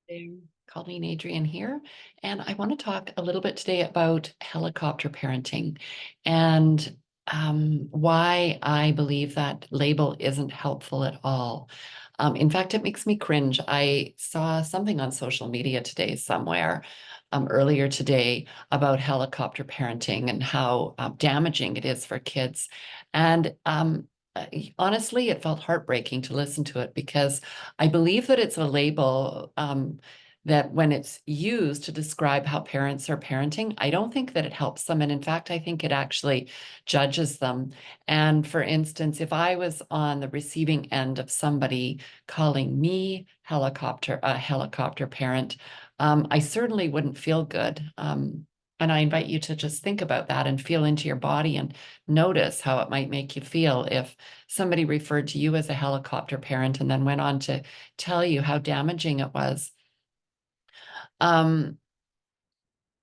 There. Colleen Adrian here, and I want to talk a little bit today about helicopter parenting and why I believe that label isn't helpful at all. In fact, it makes me cringe. I saw something on social media today somewhere, earlier today, about helicopter parenting and how damaging it is for kids. And honestly, it felt heartbreaking to listen to it because I believe that it's a label that when it's used to describe how parents are parenting, I don't think that it helps them. And in fact, I think it actually judges them. And for instance, if I was on the receiving end of somebody calling me a helicopter parent, I certainly wouldn't feel good. And I invite you to just think about that and feel into your body and notice how it might make you feel if somebody referred to you as a helicopter parent and then went on to tell you how damaging it was. Um,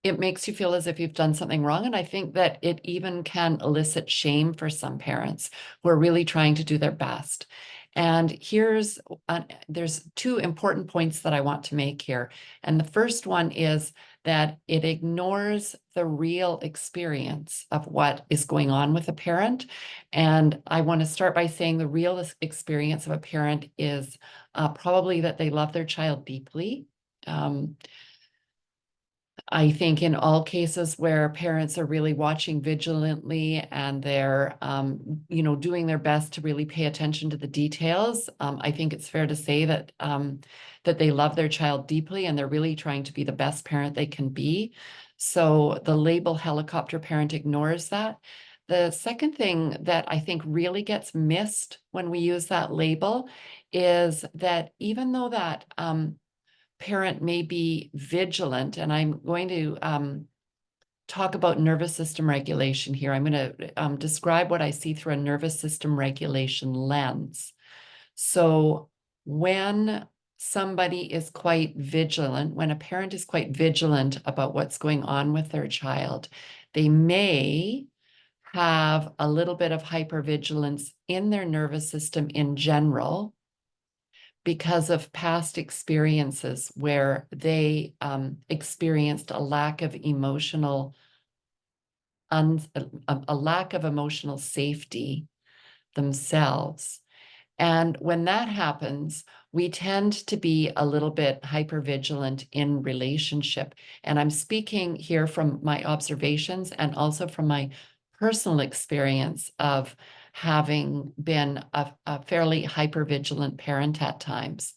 it makes you feel as if you've done something wrong. And I think that it even can elicit shame for some parents who are really trying to do their best. And there's two important points that I want to make here. And the first one is that it ignores the real experience of what is going on with a parent. And I want to start by saying the real experience of a parent is probably that they love their child deeply. Um, I think in all cases where parents are really watching vigilantly and they're, doing their best to really pay attention to the details, I think it's fair to say that they love their child deeply and they're really trying to be the best parent they can be. So the label helicopter parent ignores that. The second thing that I think really gets missed when we use that label is that even though that parent may be vigilant, and I'm going to talk about nervous system regulation here. I'm going to describe what I see through a nervous system regulation lens. So when somebody is quite vigilant, when a parent is quite vigilant about what's going on with their child, they may have a little bit of hypervigilance in their nervous system in general because of past experiences where they experienced a lack of a lack of emotional safety themselves. And when that happens, we tend to be a little bit hypervigilant in relationship. And I'm speaking here from my observations and also from my personal experience of having been a fairly hypervigilant parent at times.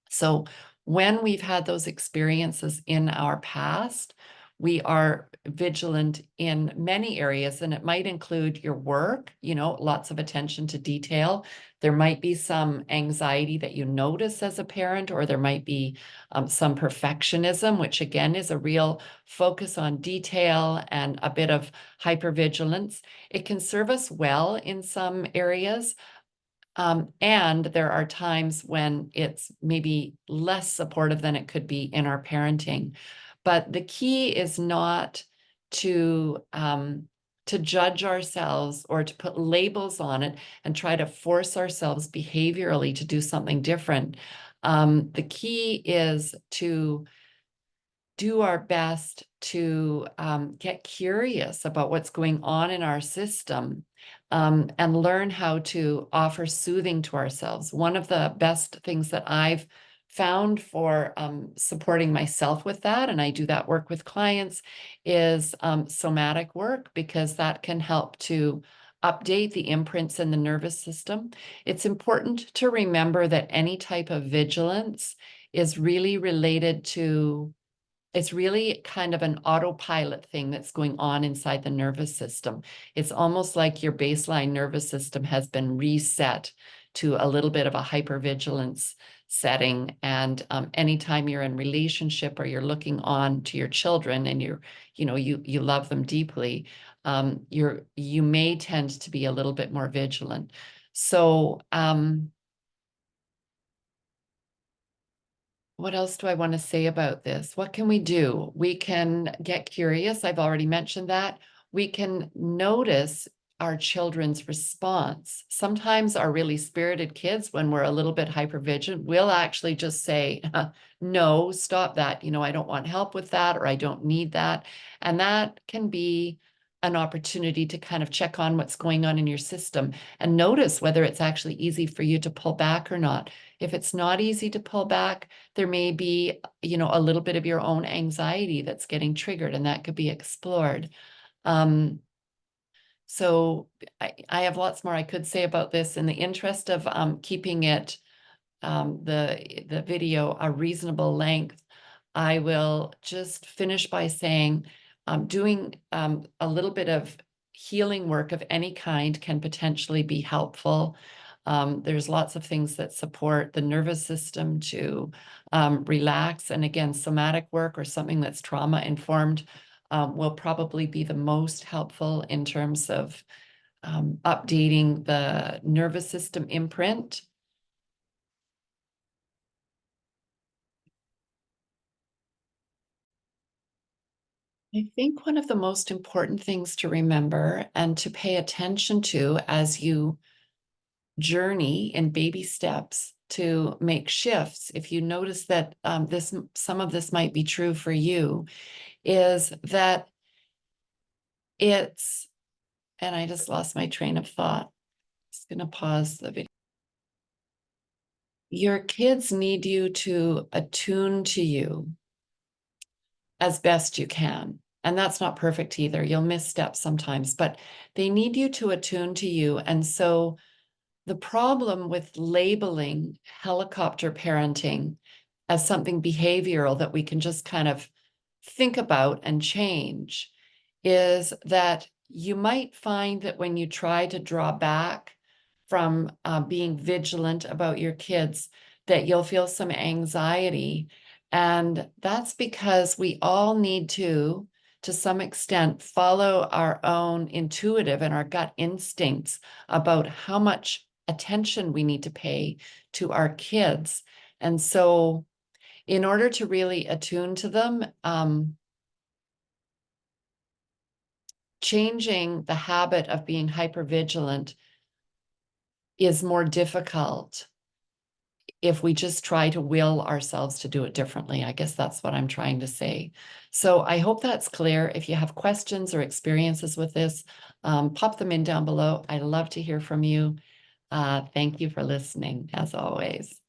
So when we've had those experiences in our past, we are vigilant in many areas, and it might include your work, lots of attention to detail. There might be some anxiety that you notice as a parent, or there might be some perfectionism, which again is a real focus on detail and a bit of hypervigilance. It can serve us well in some areas, and there are times when it's maybe less supportive than it could be in our parenting. But the key is not to judge ourselves or to put labels on it and try to force ourselves behaviorally to do something different. The key is to do our best to get curious about what's going on in our system, and learn how to offer soothing to ourselves. One of the best things that I've found for supporting myself with that, and I do that work with clients, is somatic work, because that can help to update the imprints in the nervous system. It's important to remember that any type of vigilance is really related to, it's really kind of an autopilot thing that's going on inside the nervous system. It's almost like your baseline nervous system has been reset to a little bit of a hypervigilance setting. And anytime you're in relationship or you're looking on to your children and you love them deeply, you may tend to be a little bit more vigilant. So what else do I want to say about this? What can we do? We can get curious. I've already mentioned that. We can notice our children's response. Sometimes our really spirited kids, when we're a little bit hypervigilant, will actually just say, no, stop that. I don't want help with that, or I don't need that. And that can be an opportunity to kind of check on what's going on in your system and notice whether it's actually easy for you to pull back or not. If it's not easy to pull back, there may be, a little bit of your own anxiety that's getting triggered, and that could be explored. So I have lots more I could say about this. In the interest of keeping it, the video a reasonable length, I will just finish by saying doing a little bit of healing work of any kind can potentially be helpful. There's lots of things that support the nervous system to relax. And again, somatic work or something that's trauma informed will probably be the most helpful in terms of updating the nervous system imprint. I think one of the most important things to remember and to pay attention to as you journey in baby steps to make shifts, if you notice that some of this might be true for you, is that it's, and I just lost my train of thought. Just going to pause the video. Your kids need you to attune to you as best you can. And that's not perfect either. You'll miss steps sometimes, but they need you to attune to you. And so the problem with labeling helicopter parenting as something behavioral that we can just kind of think about and change is that you might find that when you try to draw back from being vigilant about your kids, that you'll feel some anxiety. And that's because we all need to some extent, follow our own intuitive and our gut instincts about how much attention we need to pay to our kids. And so in order to really attune to them, changing the habit of being hypervigilant is more difficult if we just try to will ourselves to do it differently. I guess that's what I'm trying to say. So I hope that's clear. If you have questions or experiences with this, pop them in down below. I love to hear from you. Thank you for listening, as always.